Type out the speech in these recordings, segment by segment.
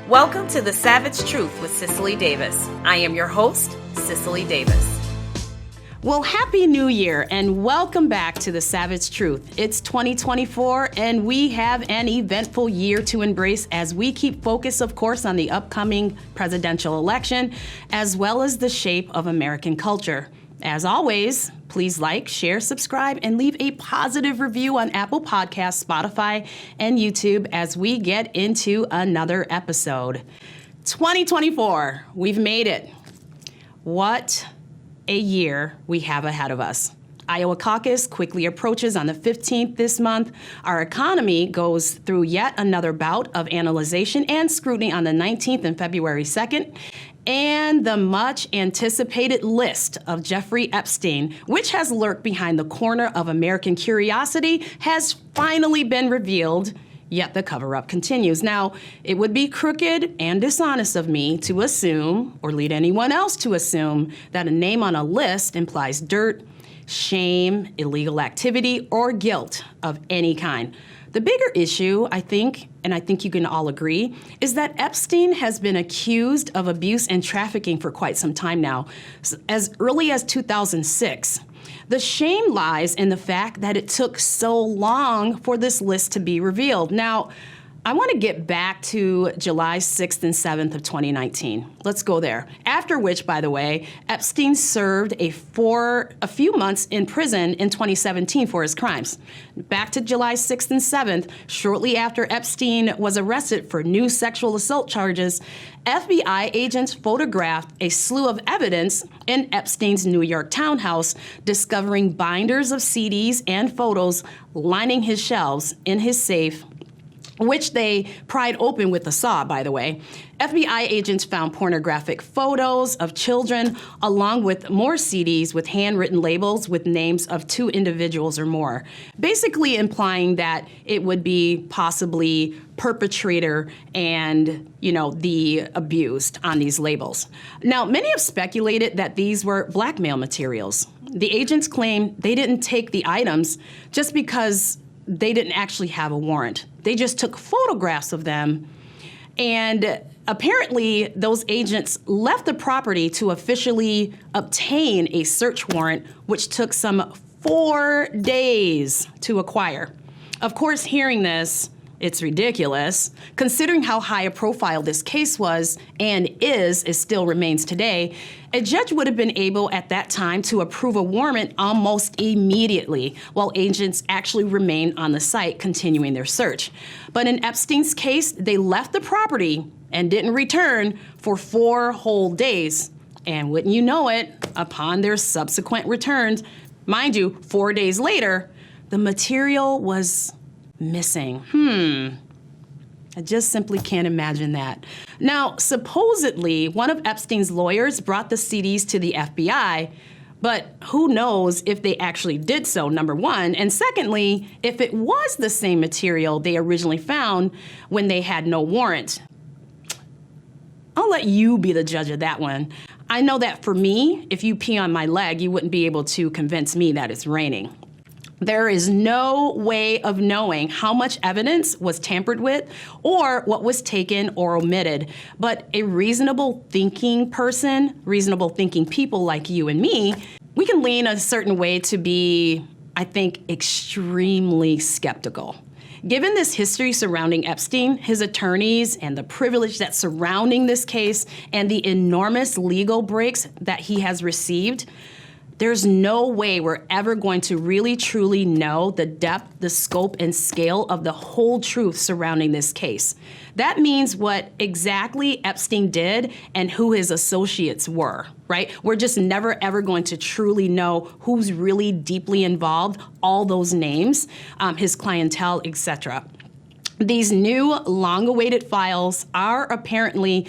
Welcome to The Savage Truth with Cicely Davis. I am your host, Cicely Davis. Well, Happy New Year and welcome back to The Savage Truth. It's 2024 and we have an eventful year to embrace as we keep focus, of course, on the upcoming presidential election, as well as the shape of American culture. As always, please like, share, subscribe, and leave a positive review on Apple Podcasts, Spotify, and YouTube as we get into another episode. 2024, we've made it. What a year we have ahead of us. Iowa caucus quickly approaches on the 15th this month. Our economy goes through yet another bout of analyzation and scrutiny on the 19th and February 2nd. And the much anticipated list of Jeffrey Epstein, which has lurked behind the corner of American curiosity, has finally been revealed, yet the cover-up continues. Now, it would be crooked and dishonest of me to assume, or lead anyone else to assume, that a name on a list implies dirt, shame, illegal activity, or guilt of any kind. The bigger issue, I think, and I think you can all agree, is that Epstein has been accused of abuse and trafficking for quite some time now, as early as 2006. The shame lies in the fact that it took so long for this list to be revealed. Now, I want to get back to July 6th and 7th of 2019. Let's go there. After which, by the way, Epstein served a few months in prison in 2017 for his crimes. Back to July 6th and 7th, shortly after Epstein was arrested for new sexual assault charges, FBI agents photographed a slew of evidence in Epstein's New York townhouse, discovering binders of CDs and photos lining his shelves in his safe, which they pried open with a saw, by the way. FBI agents found pornographic photos of children, along with more CDs with handwritten labels with names of 2 individuals or more, basically implying that it would be possibly perpetrator and, the abused on these labels. Now, many have speculated that these were blackmail materials. The agents claim they didn't take the items just because they didn't actually have a warrant. They just took photographs of them. And apparently, those agents left the property to officially obtain a search warrant, which took some 4 days to acquire. Of course, hearing this, it's ridiculous. Considering how high a profile this case was and it still remains today, a judge would have been able at that time to approve a warrant almost immediately while agents actually remained on the site continuing their search. But in Epstein's case, they left the property and didn't return for 4 whole days. And wouldn't you know it, upon their subsequent returns, mind you, 4 days later, the material was missing. I just simply can't imagine that. Now, supposedly, one of Epstein's lawyers brought the CDs to the FBI, but who knows if they actually did so, number one. And secondly, if it was the same material they originally found when they had no warrant. I'll let you be the judge of that one. I know that for me, if you pee on my leg, you wouldn't be able to convince me that it's raining. There is no way of knowing how much evidence was tampered with or what was taken or omitted. But a reasonable thinking person, reasonable thinking people like you and me, we can lean a certain way to be, I think, extremely skeptical. Given this history surrounding Epstein, his attorneys, and the privilege that's surrounding this case, and the enormous legal breaks that he has received, there's no way we're ever going to really truly know the depth, the scope, and scale of the whole truth surrounding this case. That means what exactly Epstein did and who his associates were, right? We're just never ever going to truly know who's really deeply involved, all those names, his clientele, etc. These new long-awaited files are apparently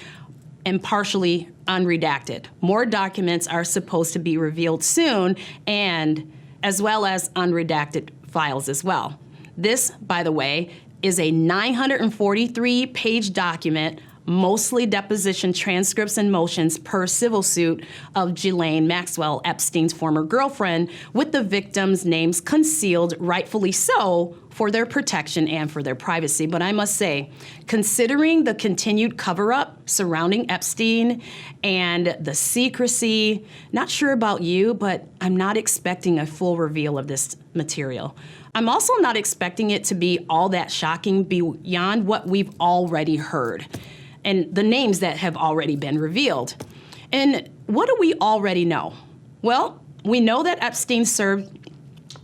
and partially unredacted. More documents are supposed to be revealed soon, and as well as unredacted files as well. This, by the way, is a 943-page document mostly deposition transcripts and motions per civil suit of Ghislaine Maxwell, Epstein's former girlfriend, with the victims' names concealed, rightfully so, for their protection and for their privacy. But I must say, considering the continued cover-up surrounding Epstein and the secrecy, not sure about you, but I'm not expecting a full reveal of this material. I'm also not expecting it to be all that shocking beyond what we've already heard and the names that have already been revealed. And what do we already know? Well, we know that Epstein served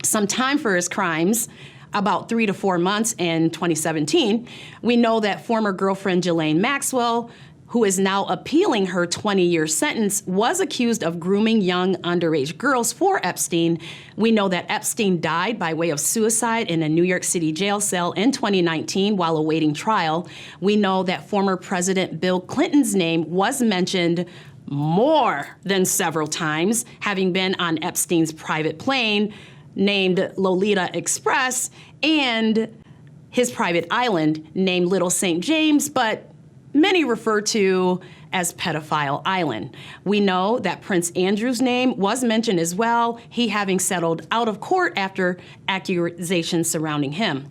some time for his crimes, about 3 to 4 months in 2017. We know that former girlfriend Ghislaine Maxwell, who is now appealing her 20-year sentence, was accused of grooming young underage girls for Epstein. We know that Epstein died by way of suicide in a New York City jail cell in 2019 while awaiting trial. We know that former President Bill Clinton's name was mentioned more than several times, having been on Epstein's private plane named Lolita Express and his private island named Little St. James, but many refer to as Pedophile Island. We know that Prince Andrew's name was mentioned as well, he having settled out of court after accusations surrounding him.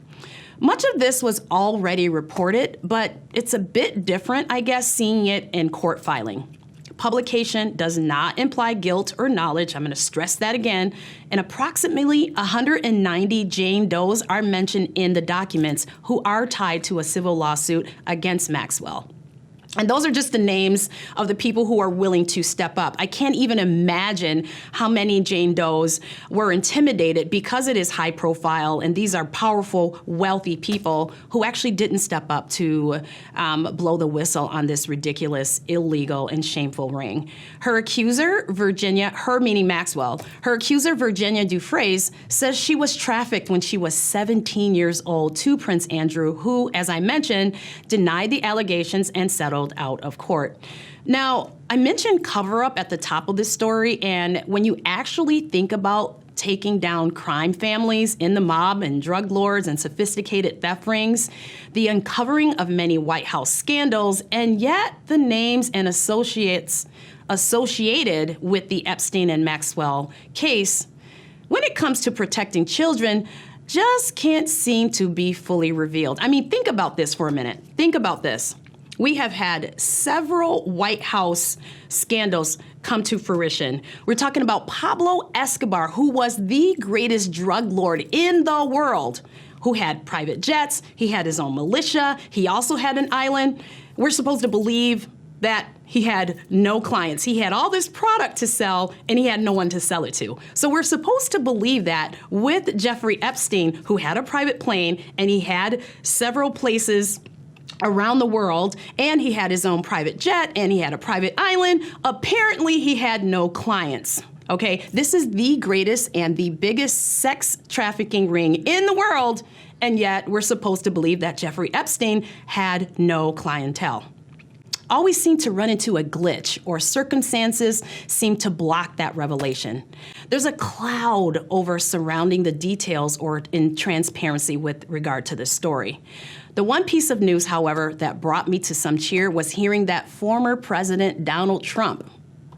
Much of this was already reported, but it's a bit different, I guess, seeing it in court filing. Publication does not imply guilt or knowledge. I'm going to stress that again. And approximately 190 Jane Does are mentioned in the documents who are tied to a civil lawsuit against Maxwell. And those are just the names of the people who are willing to step up. I can't even imagine how many Jane Does were intimidated because it is high profile, and these are powerful, wealthy people who actually didn't step up to blow the whistle on this ridiculous, illegal, and shameful ring. Her accuser, her meaning Maxwell, her accuser, Virginia Dufresne, says she was trafficked when she was 17 years old to Prince Andrew, who, as I mentioned, denied the allegations and settled out of court. Now, I mentioned cover-up at the top of this story, and when you actually think about taking down crime families in the mob and drug lords and sophisticated theft rings, the uncovering of many White House scandals, and yet the names and associates associated with the Epstein and Maxwell case, when it comes to protecting children, just can't seem to be fully revealed. I mean, think about this for a minute. Think about this. We have had several White House scandals come to fruition. We're talking about Pablo Escobar, who was the greatest drug lord in the world, who had private jets, he had his own militia, he also had an island. We're supposed to believe that he had no clients. He had all this product to sell, and he had no one to sell it to. So we're supposed to believe that with Jeffrey Epstein, who had a private plane, and he had several places around the world, and he had his own private jet, and he had a private island. Apparently, he had no clients. Okay, this is the greatest and the biggest sex trafficking ring in the world, and yet we're supposed to believe that Jeffrey Epstein had no clientele. Always seem to run into a glitch, or circumstances seem to block that revelation. There's a cloud over surrounding the details or in transparency with regard to this story. The one piece of news, however, that brought me to some cheer was hearing that former President Donald Trump,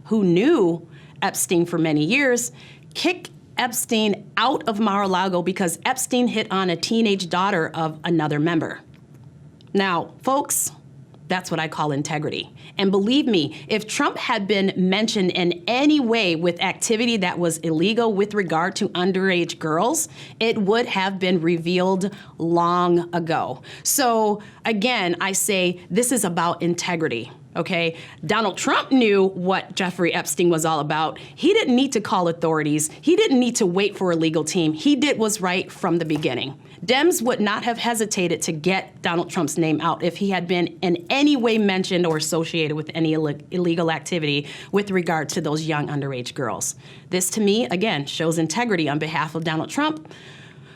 who knew Epstein for many years, kicked Epstein out of Mar-a-Lago because Epstein hit on a teenage daughter of another member. Now, folks, that's what I call integrity. And believe me, if Trump had been mentioned in any way with activity that was illegal with regard to underage girls, it would have been revealed long ago. So again, I say this is about integrity. Okay, Donald Trump knew what Jeffrey Epstein was all about. He didn't need to call authorities. He didn't need to wait for a legal team. He did what's right from the beginning. Dems would not have hesitated to get Donald Trump's name out if he had been in any way mentioned or associated with any illegal activity with regard to those young underage girls. This, to me, again, shows integrity on behalf of Donald Trump.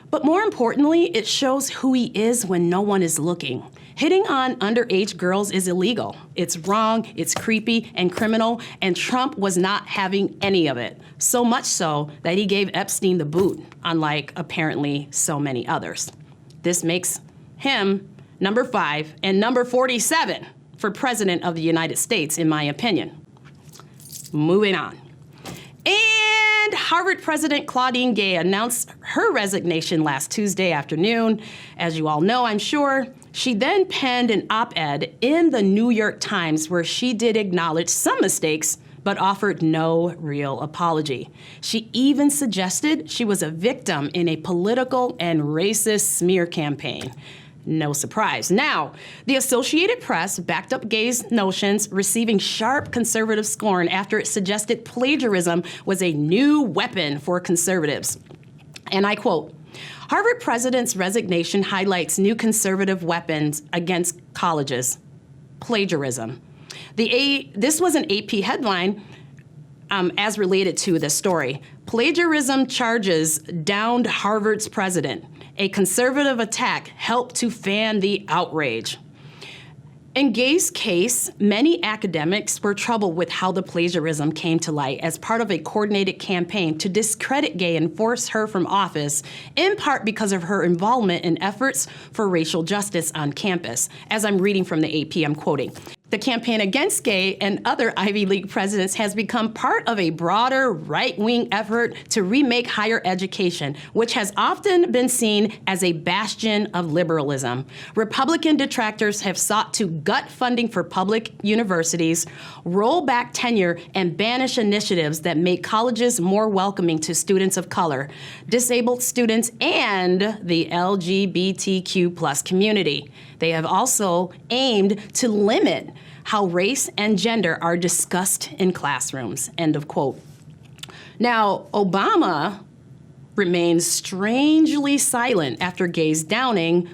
But more importantly, it shows who he is when no one is looking. Hitting on underage girls is illegal. It's wrong, it's creepy and criminal, and Trump was not having any of it. So much so that he gave Epstein the boot, unlike apparently so many others. This makes him number 5 and number 47 for President of the United States, in my opinion. Moving on. And Harvard President Claudine Gay announced her resignation last Tuesday afternoon. As you all know, I'm sure, she then penned an op-ed in the New York Times where she did acknowledge some mistakes, but offered no real apology. She even suggested she was a victim in a political and racist smear campaign. No surprise. Now, the Associated Press backed up Gay's notions, receiving sharp conservative scorn after it suggested plagiarism was a new weapon for conservatives. And I quote, Harvard president's resignation highlights new conservative weapons against colleges, plagiarism. This was an AP headline as related to this story. Plagiarism charges downed Harvard's president. A conservative attack helped to fan the outrage. In Gay's case, many academics were troubled with how the plagiarism came to light as part of a coordinated campaign to discredit Gay and force her from office, in part because of her involvement in efforts for racial justice on campus. As I'm reading from the AP, I'm quoting. The campaign against Gay and other Ivy League presidents has become part of a broader right-wing effort to remake higher education, which has often been seen as a bastion of liberalism. Republican detractors have sought to gut funding for public universities, roll back tenure, and banish initiatives that make colleges more welcoming to students of color, disabled students, and the LGBTQ+ community. They have also aimed to limit how race and gender are discussed in classrooms, end of quote. Now, Obama remains strangely silent after Gay's downing,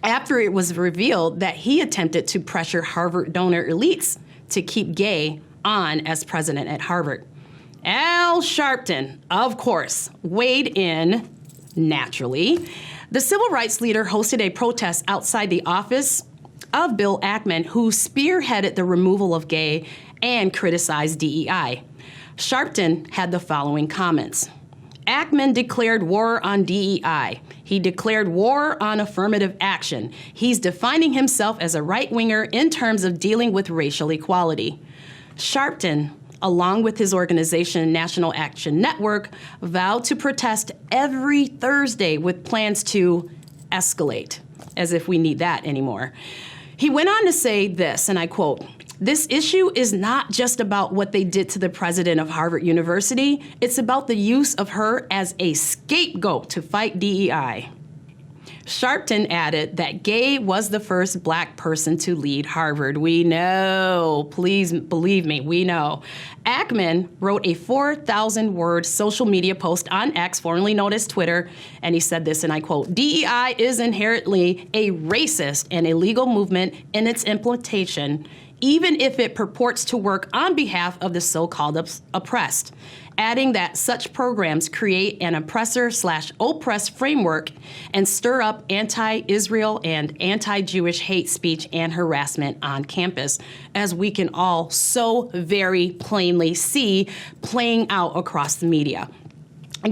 after it was revealed that he attempted to pressure Harvard donor elites to keep Gay on as president at Harvard. Al Sharpton, of course, weighed in, naturally. The civil rights leader hosted a protest outside the office of Bill Ackman, who spearheaded the removal of Gay and criticized DEI. Sharpton had the following comments. Ackman declared war on DEI. He declared war on affirmative action. He's defining himself as a right-winger in terms of dealing with racial equality. Sharpton, along with his organization, National Action Network, vowed to protest every Thursday with plans to escalate, as if we need that anymore. He went on to say this, and I quote, "This issue is not just about what they did to the president of Harvard University. It's about the use of her as a scapegoat to fight DEI." Sharpton added that Gay was the first Black person to lead Harvard. We know, please believe me, we know. Ackman wrote a 4,000-word social media post on X, formerly known as Twitter, and he said this, and I quote, "DEI is inherently a racist and illegal movement in its implementation, even if it purports to work on behalf of the so-called oppressed," adding that such programs create an oppressor/oppressed framework and stir up anti-Israel and anti-Jewish hate speech and harassment on campus, as we can all so very plainly see playing out across the media.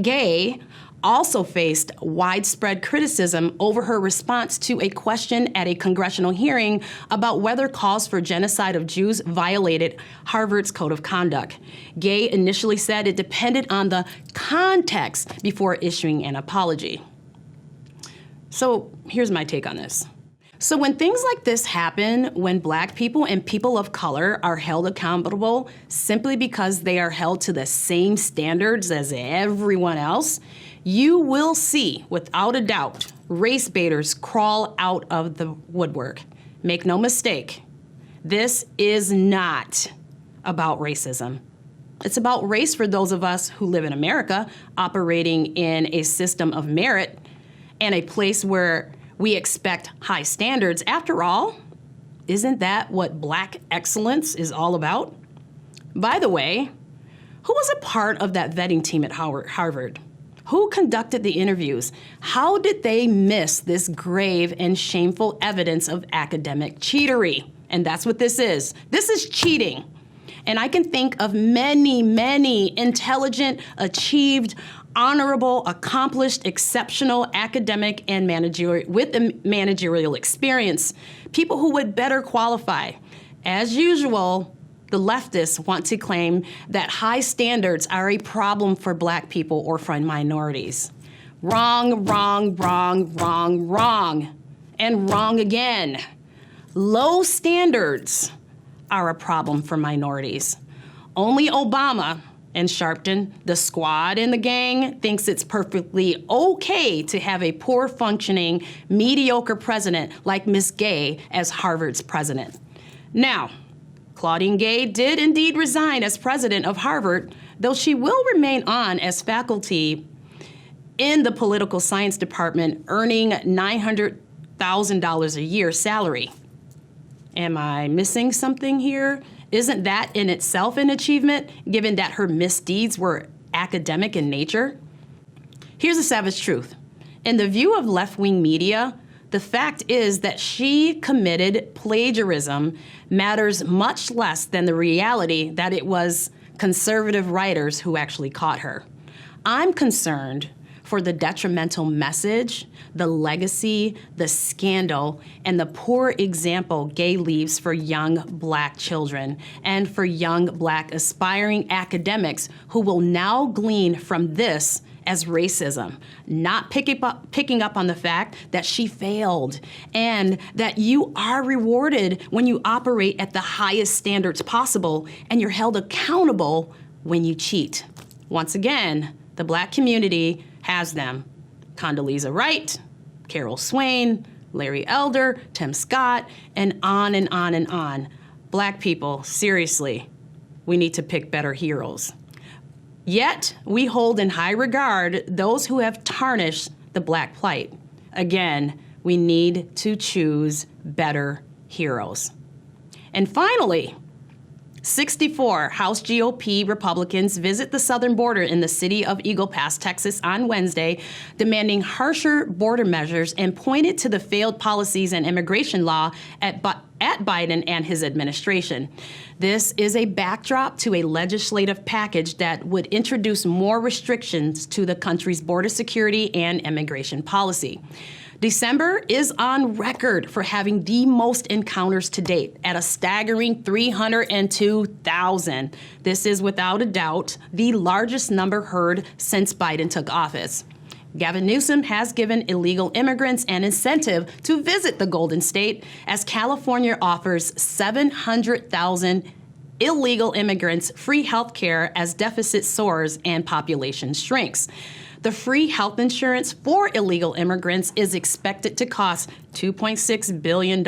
Gay also faced widespread criticism over her response to a question at a congressional hearing about whether calls for genocide of Jews violated Harvard's code of conduct. Gay initially said it depended on the context before issuing an apology. So here's my take on this. So when things like this happen, when Black people and people of color are held accountable simply because they are held to the same standards as everyone else, you will see, without a doubt, race baiters crawl out of the woodwork. Make no mistake, this is not about racism. It's about race for those of us who live in America, operating in a system of merit and a place where we expect high standards. After all, isn't that what Black excellence is all about? By the way, who was a part of that vetting team at Harvard? Who conducted the interviews? How did they miss this grave and shameful evidence of academic cheatery? And that's what this is. This is cheating. And I can think of many, many intelligent, achieved, honorable, accomplished, exceptional academic and managerial experience, people who would better qualify. As usual, the leftists want to claim that high standards are a problem for Black people or for minorities. Wrong, wrong, wrong, wrong, wrong, and wrong again. Low standards are a problem for minorities. Only Obama and Sharpton, the squad and the gang, thinks it's perfectly okay to have a poor functioning, mediocre president like Miss Gay as Harvard's president. Now, Claudine Gay did indeed resign as president of Harvard, though she will remain on as faculty in the political science department, earning $900,000 a year salary. Am I missing something here? Isn't that in itself an achievement, given that her misdeeds were academic in nature? Here's the savage truth. In the view of left-wing media, the fact is that she committed plagiarism matters much less than the reality that it was conservative writers who actually caught her. I'm concerned for the detrimental message, the legacy, the scandal, and the poor example Gay leaves for young Black children and for young Black aspiring academics who will now glean from this as racism, not picking up on the fact that she failed and that you are rewarded when you operate at the highest standards possible and you're held accountable when you cheat. Once again, the Black community has them. Condoleezza Wright, Carol Swain, Larry Elder, Tim Scott, and on and on and on. Black people, seriously, we need to pick better heroes. Yet, we hold in high regard those who have tarnished the Black plight. Again, we need to choose better heroes. And finally, 64 House GOP Republicans visit the southern border in the city of Eagle Pass, Texas on Wednesday, demanding harsher border measures and pointed to the failed policies and immigration law at Biden and his administration. This is a backdrop to a legislative package that would introduce more restrictions to the country's border security and immigration policy. December is on record for having the most encounters to date at a staggering 302,000. This is without a doubt the largest number heard since Biden took office. Gavin Newsom has given illegal immigrants an incentive to visit the Golden State as California offers 700,000 illegal immigrants free health care as deficit soars and population shrinks. The free health insurance for illegal immigrants is expected to cost $2.6 billion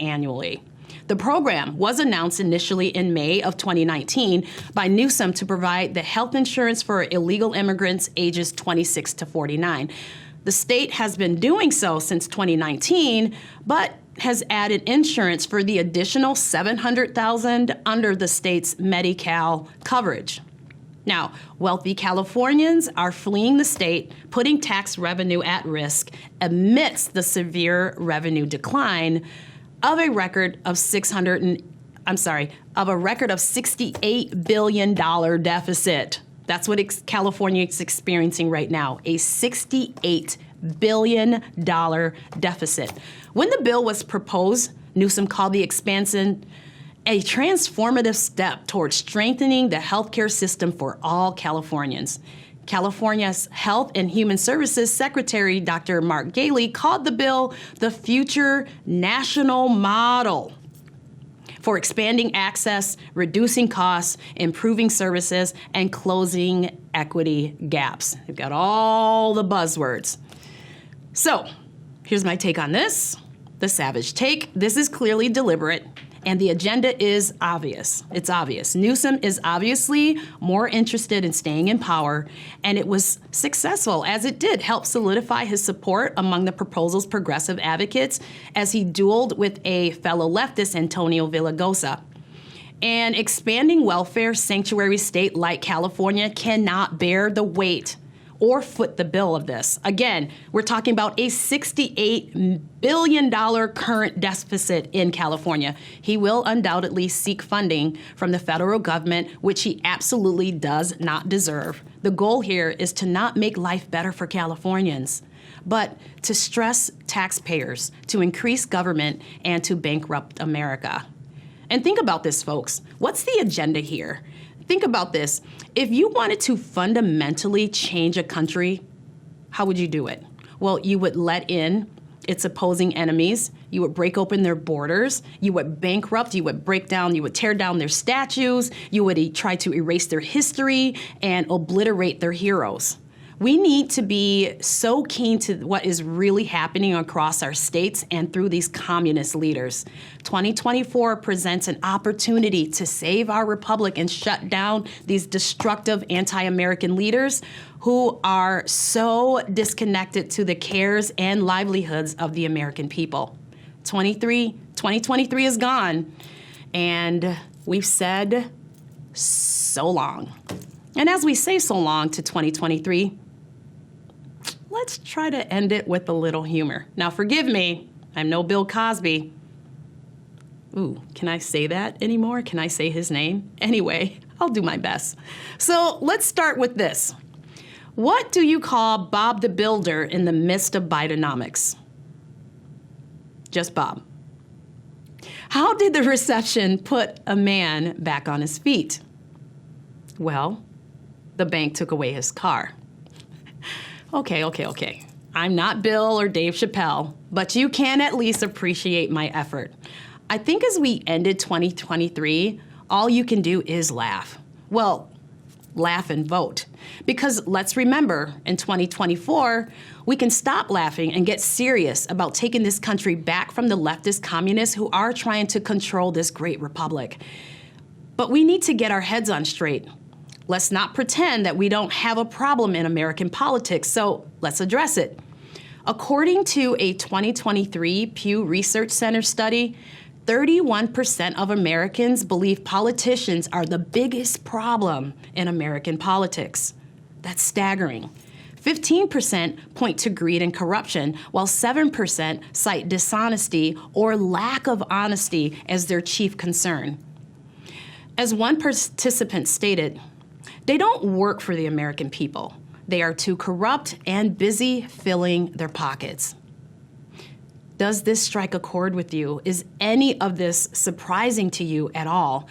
annually. The program was announced initially in May of 2019 by Newsom to provide the health insurance for illegal immigrants ages 26 to 49. The state has been doing so since 2019, but has added insurance for the additional 700,000 under the state's Medi-Cal coverage. Now, wealthy Californians are fleeing the state, putting tax revenue at risk amidst the severe revenue decline of a record of $68 billion deficit. That's what California is experiencing right now, a $68 billion deficit. When the bill was proposed, Newsom called the expansion a transformative step towards strengthening the healthcare system for all Californians. California's Health and Human Services Secretary, Dr. Mark Galey, called the bill the future national model for expanding access, reducing costs, improving services, and closing equity gaps. They've got all the buzzwords. So, here's my take on this, the savage take. This is clearly deliberate. And the agenda is obvious. It's obvious. Newsom is obviously more interested in staying in power, and it was successful as it did help solidify his support among the proposal's progressive advocates as he dueled with a fellow leftist, Antonio Villaraigosa. An expanding welfare sanctuary state like California cannot bear the weight or foot the bill of this. Again, we're talking about a $68 billion current deficit in California. He will undoubtedly seek funding from the federal government, which he absolutely does not deserve. The goal here is to not make life better for Californians, but to stress taxpayers, to increase government, and to bankrupt America. And think about this, folks. What's the agenda here? Think about this. If you wanted to fundamentally change a country, how would you do it? Well, you would let in its opposing enemies. You would break open their borders. You would bankrupt. You would break down. You would tear down their statues. You would try to erase their history and obliterate their heroes. We need to be so keen to what is really happening across our states and through these communist leaders. 2024 presents an opportunity to save our republic and shut down these destructive anti-American leaders who are so disconnected to the cares and livelihoods of the American people. 2023 is gone, and we've said so long. And as we say so long to 2023, let's try to end it with a little humor. Now, forgive me, I'm no Bill Cosby. Ooh, can I say that anymore? Can I say his name? Anyway, I'll do my best. So let's start with this. What do you call Bob the Builder in the midst of Bidenomics? Just Bob. How did the reception put a man back on his feet? Well, the bank took away his car. Okay. I'm not Bill or Dave Chappelle, but you can at least appreciate my effort. I think as we ended 2023, all you can do is laugh. Well, laugh and vote. Because let's remember, in 2024, we can stop laughing and get serious about taking this country back from the leftist communists who are trying to control this great republic. But we need to get our heads on straight. Let's not pretend that we don't have a problem in American politics, so let's address it. According to a 2023 Pew Research Center study, 31% of Americans believe politicians are the biggest problem in American politics. That's staggering. 15% point to greed and corruption, while 7% cite dishonesty or lack of honesty as their chief concern. As one participant stated, they don't work for the American people. They are too corrupt and busy filling their pockets. Does this strike a chord with you? Is any of this surprising to you at all?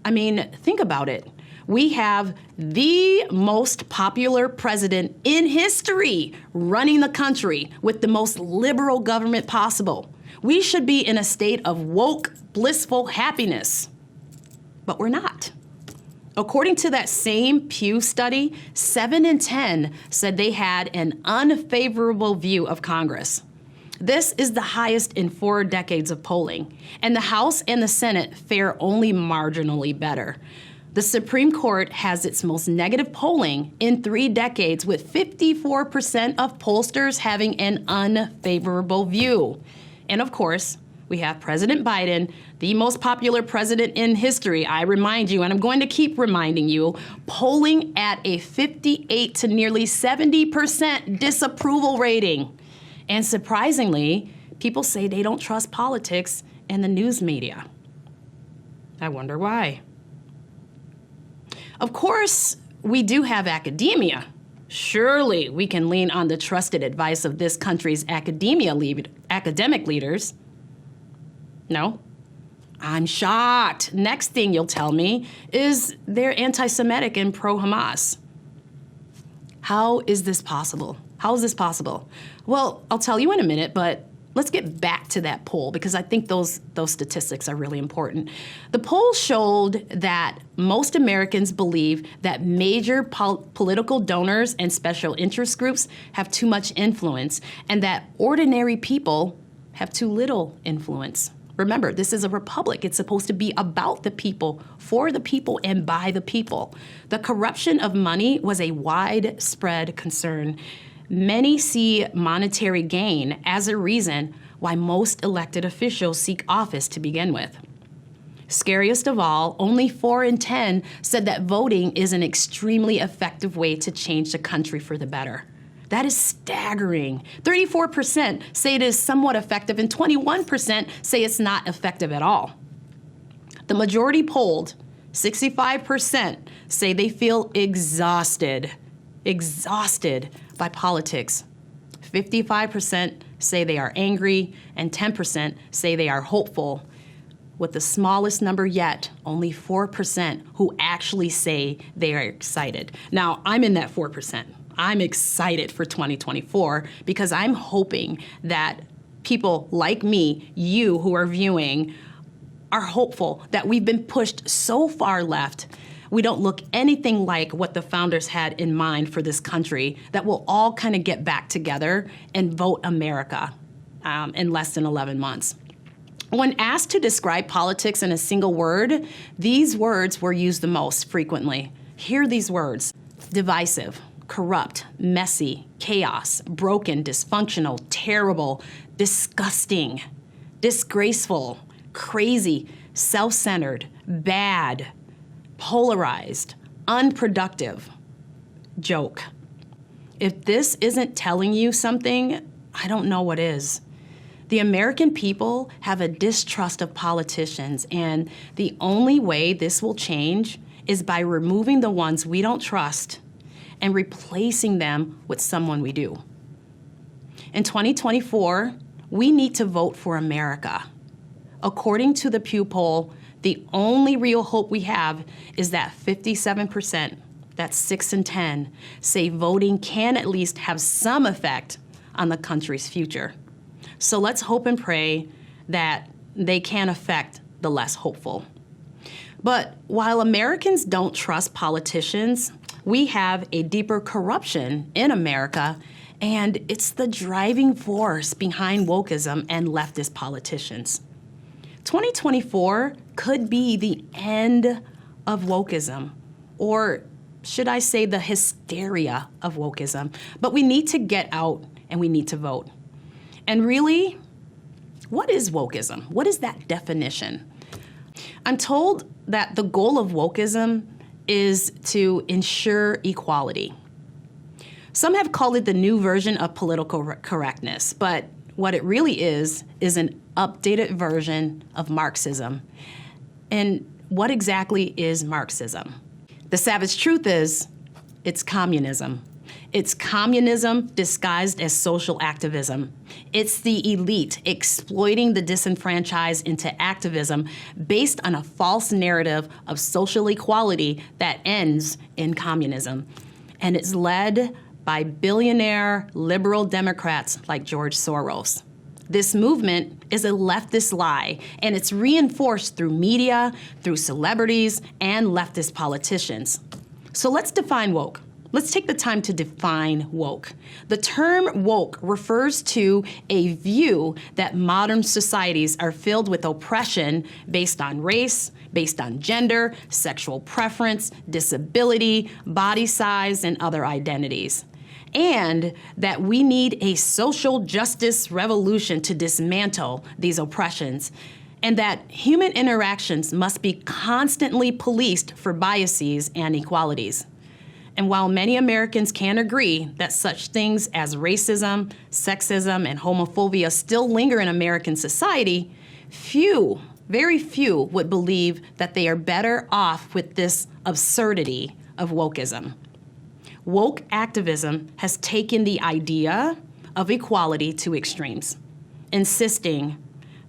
I mean, think about it. We have the most popular president in history running the country with the most liberal government possible. We should be in a state of woke, blissful happiness, but we're not. According to that same Pew study, 7 in 10 said they had an unfavorable view of Congress. This is the highest in 4 decades of polling, and the House and the Senate fare only marginally better. The Supreme Court has its most negative polling in 3 decades, with 54% of pollsters having an unfavorable view. And of course, we have President Biden, the most popular president in history, I remind you, and I'm going to keep reminding you, polling at a 58 to nearly 70% disapproval rating. And surprisingly, people say they don't trust politics and the news media. I wonder why. Of course, we do have academia. Surely we can lean on the trusted advice of this country's academic leaders. No? I'm shocked. Next thing you'll tell me is they're anti-Semitic and pro-Hamas. How is this possible? How is this possible? Well, I'll tell you in a minute, but let's get back to that poll because I think those statistics are really important. The poll showed that most Americans believe that major political donors and special interest groups have too much influence and that ordinary people have too little influence. Remember, this is a republic. It's supposed to be about the people, for the people, and by the people. The corruption of money was a widespread concern. Many see monetary gain as a reason why most elected officials seek office to begin with. Scariest of all, only 4 in 10 said that voting is an extremely effective way to change the country for the better. That is staggering. 34% say it is somewhat effective, and 21% say it's not effective at all. The majority polled, 65%, say they feel exhausted by politics. 55% say they are angry, and 10% say they are hopeful. With the smallest number yet, only 4% who actually say they are excited. Now, I'm in that 4%. I'm excited for 2024 because I'm hoping that people like me, you who are viewing, are hopeful that we've been pushed so far left. We don't look anything like what the founders had in mind for this country, that we'll all kind of get back together and vote America in less than 11 months. When asked to describe politics in a single word, these words were used the most frequently. Hear these words: divisive, corrupt, messy, chaos, broken, dysfunctional, terrible, disgusting, disgraceful, crazy, self-centered, bad, polarized, unproductive, joke. If this isn't telling you something, I don't know what is. The American people have a distrust of politicians, and the only way this will change is by removing the ones we don't trust and replacing them with someone we do. In 2024, we need to vote for America. According to the Pew poll, the only real hope we have is that 57%, that's 6 in 10, say voting can at least have some effect on the country's future. So let's hope and pray that they can affect the less hopeful. But while Americans don't trust politicians, we have a deeper corruption in America, and it's the driving force behind wokeism and leftist politicians. 2024 could be the end of wokeism, or should I say the hysteria of wokeism. But we need to get out and we need to vote. And really, what is wokeism? What is that definition? I'm told that the goal of wokeism is to ensure equality. Some have called it the new version of political correctness, but what it really is an updated version of Marxism. And what exactly is Marxism? The savage truth is, it's communism. It's communism disguised as social activism. It's the elite exploiting the disenfranchised into activism based on a false narrative of social equality that ends in communism. And it's led by billionaire liberal Democrats like George Soros. This movement is a leftist lie, and it's reinforced through media, through celebrities, and leftist politicians. So let's define woke. Let's take the time to define woke. The term woke refers to a view that modern societies are filled with oppression based on race, based on gender, sexual preference, disability, body size, and other identities. And that we need a social justice revolution to dismantle these oppressions, and that human interactions must be constantly policed for biases and inequalities. And while many Americans can agree that such things as racism, sexism, and homophobia still linger in American society, few, very few, would believe that they are better off with this absurdity of wokeism. Woke activism has taken the idea of equality to extremes, insisting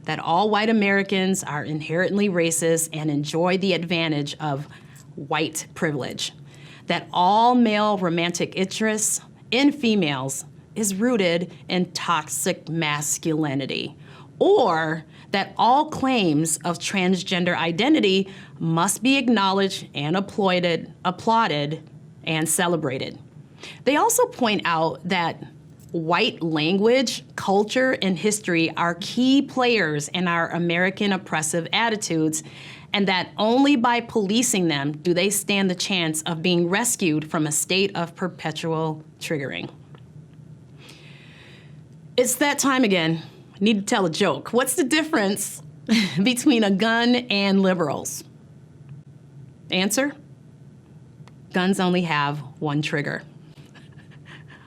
that all white Americans are inherently racist and enjoy the advantage of white privilege, that all male romantic interests in females is rooted in toxic masculinity, or that all claims of transgender identity must be acknowledged and applauded and celebrated. They also point out that white language, culture, and history are key players in our American oppressive attitudes, and that only by policing them do they stand the chance of being rescued from a state of perpetual triggering. It's that time again. I need to tell a joke. What's the difference between a gun and liberals? Answer? Guns only have one trigger.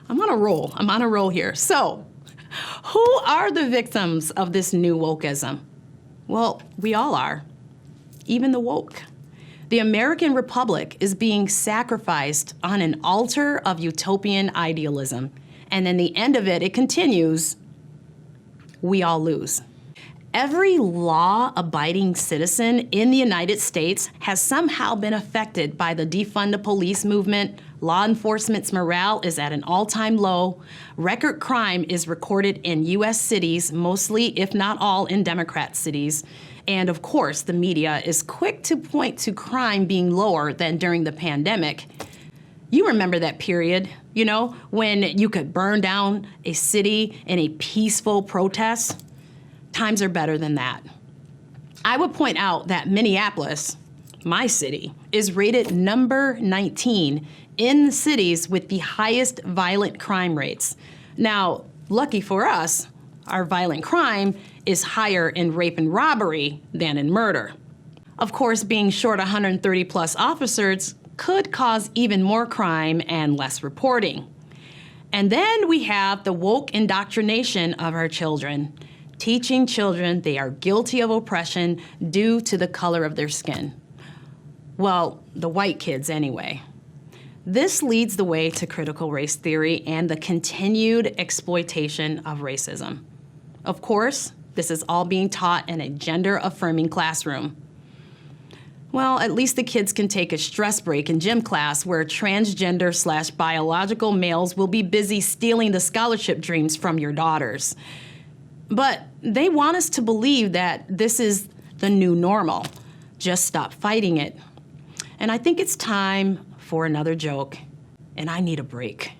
I'm on a roll here. So, who are the victims of this new wokeism? Well, we all are, even the woke. The American Republic is being sacrificed on an altar of utopian idealism. And in the end of it, it continues, we all lose. Every law-abiding citizen in the United States has somehow been affected by the defund the police movement. Law enforcement's morale is at an all-time low. Record crime is recorded in U.S. cities, mostly, if not all, in Democrat cities. And of course, the media is quick to point to crime being lower than during the pandemic. You remember that period, when you could burn down a city in a peaceful protest? Times are better than that. I would point out that Minneapolis, my city, is rated number 19 in the cities with the highest violent crime rates. Now, lucky for us, our violent crime is higher in rape and robbery than in murder. Of course, being short 130 plus officers could cause even more crime and less reporting. And then we have the woke indoctrination of our children, teaching children they are guilty of oppression due to the color of their skin. Well, the white kids anyway. This leads the way to critical race theory and the continued exploitation of racism. Of course, this is all being taught in a gender-affirming classroom. Well, at least the kids can take a stress break in gym class where transgender/biological males will be busy stealing the scholarship dreams from your daughters. But they want us to believe that this is the new normal. Just stop fighting it. And I think it's time for another joke, and I need a break.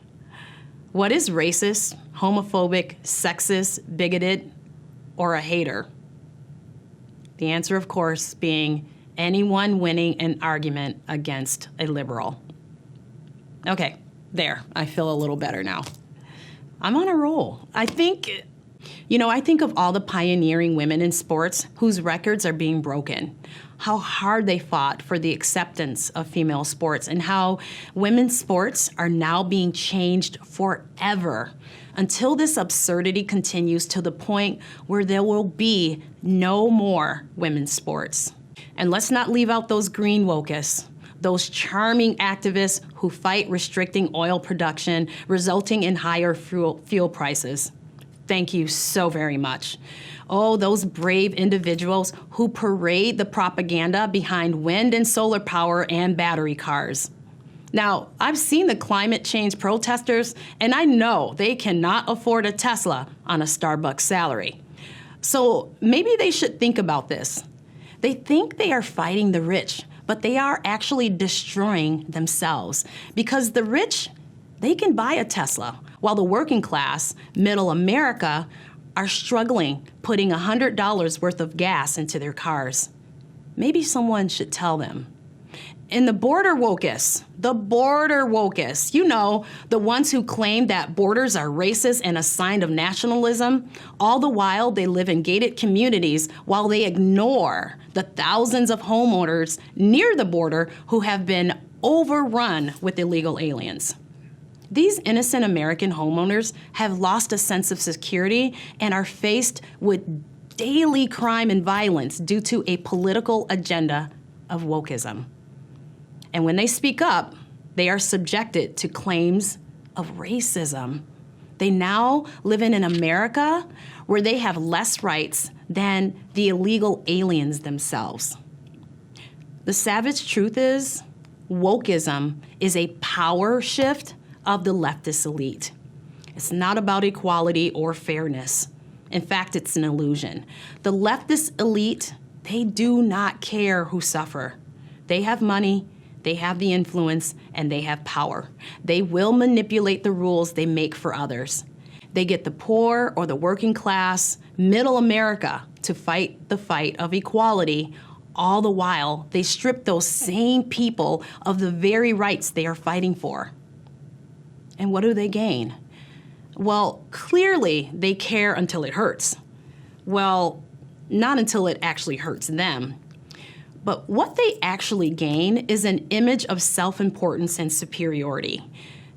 What is racist, homophobic, sexist, bigoted, or a hater? The answer, of course, being anyone winning an argument against a liberal. Okay, there, I feel a little better now. I'm on a roll. I think of all the pioneering women in sports whose records are being broken, how hard they fought for the acceptance of female sports, and how women's sports are now being changed forever until this absurdity continues to the point where there will be no more women's sports. And let's not leave out those green wokeists, those charming activists who fight restricting oil production, resulting in higher fuel prices. Thank you so very much. Oh, those brave individuals who parade the propaganda behind wind and solar power and battery cars. Now, I've seen the climate change protesters, and I know they cannot afford a Tesla on a Starbucks salary. So maybe they should think about this. They think they are fighting the rich, but they are actually destroying themselves because the rich, they can buy a Tesla, while the working class, middle America, are struggling putting $100 worth of gas into their cars. Maybe someone should tell them. And the border wokists, the ones who claim that borders are racist and a sign of nationalism, all the while they live in gated communities while they ignore the thousands of homeowners near the border who have been overrun with illegal aliens. These innocent American homeowners have lost a sense of security and are faced with daily crime and violence due to a political agenda of wokeism. And when they speak up, they are subjected to claims of racism. They now live in an America where they have less rights than the illegal aliens themselves. The savage truth is, wokeism is a power shift of the leftist elite. It's not about equality or fairness. In fact, it's an illusion. The leftist elite, they do not care who suffer. They have money, they have the influence, and they have power. They will manipulate the rules they make for others. They get the poor or the working class, middle America, to fight the fight of equality. All the while, they strip those same people of the very rights they are fighting for. And what do they gain? Well, clearly they care until it hurts. Well, not until it actually hurts them. But what they actually gain is an image of self-importance and superiority.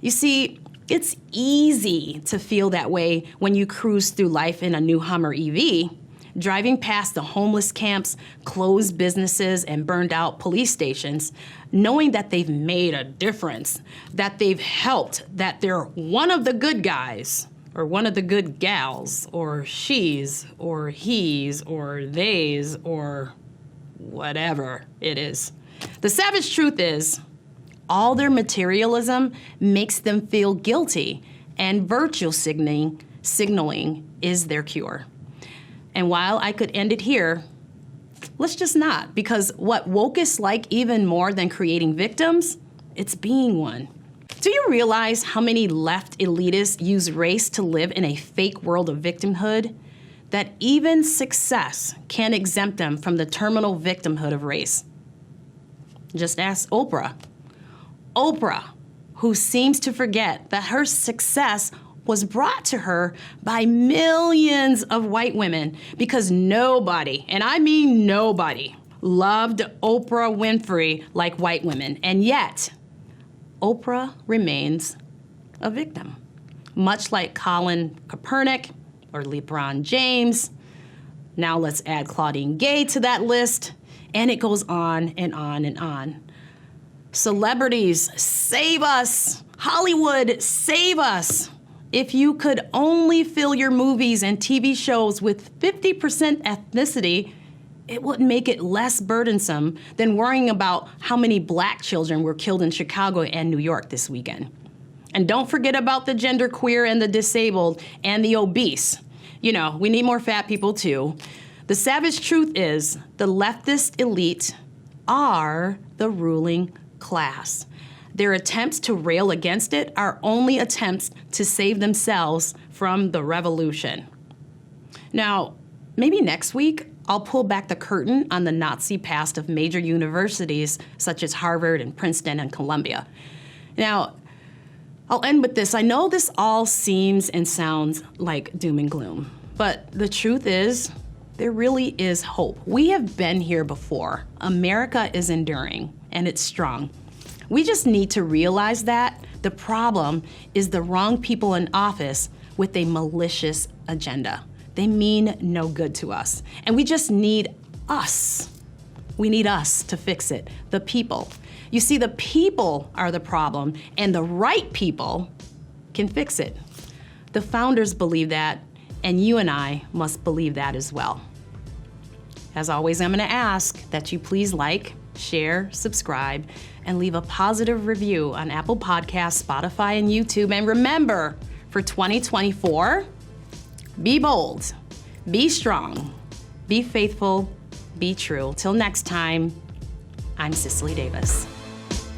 You see, it's easy to feel that way when you cruise through life in a new Hummer EV, driving past the homeless camps, closed businesses, and burned out police stations, knowing that they've made a difference, that they've helped, that they're one of the good guys, or one of the good gals, or she's, or he's, or they's, or whatever it is. The savage truth is, all their materialism makes them feel guilty, and virtue signaling is their cure. And while I could end it here, let's just not, because what woke is like even more than creating victims, it's being one. Do you realize how many left elitists use race to live in a fake world of victimhood? That even success can't exempt them from the terminal victimhood of race. Just ask Oprah. Oprah, who seems to forget that her success was brought to her by millions of white women because nobody, and I mean nobody, loved Oprah Winfrey like white women. And yet, Oprah remains a victim, much like Colin Kaepernick or LeBron James. Now let's add Claudine Gay to that list, and it goes on and on and on. Celebrities, save us. Hollywood, save us. If you could only fill your movies and TV shows with 50% ethnicity, it would make it less burdensome than worrying about how many black children were killed in Chicago and New York this weekend. And don't forget about the genderqueer and the disabled and the obese. You know, we need more fat people too. The savage truth is the leftist elite are the ruling class. Their attempts to rail against it are only attempts to save themselves from the revolution. Now, maybe next week, I'll pull back the curtain on the Nazi past of major universities such as Harvard and Princeton and Columbia. Now, I'll end with this. I know this all seems and sounds like doom and gloom, but the truth is, there really is hope. We have been here before. America is enduring, and it's strong. We just need to realize that the problem is the wrong people in office with a malicious agenda. They mean no good to us. And we just need us. We need us to fix it, the people. You see, the people are the problem, and the right people can fix it. The founders believe that, and you and I must believe that as well. As always, I'm going to ask that you please like, share, subscribe, and leave a positive review on Apple Podcasts, Spotify, and YouTube. And remember, for 2024, be bold, be strong, be faithful, be true. Till next time, I'm Cicely Davis.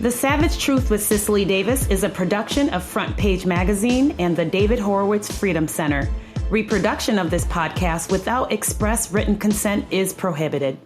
The Savage Truth with Cicely Davis is a production of Front Page Magazine and the David Horowitz Freedom Center. Reproduction of this podcast without express written consent is prohibited.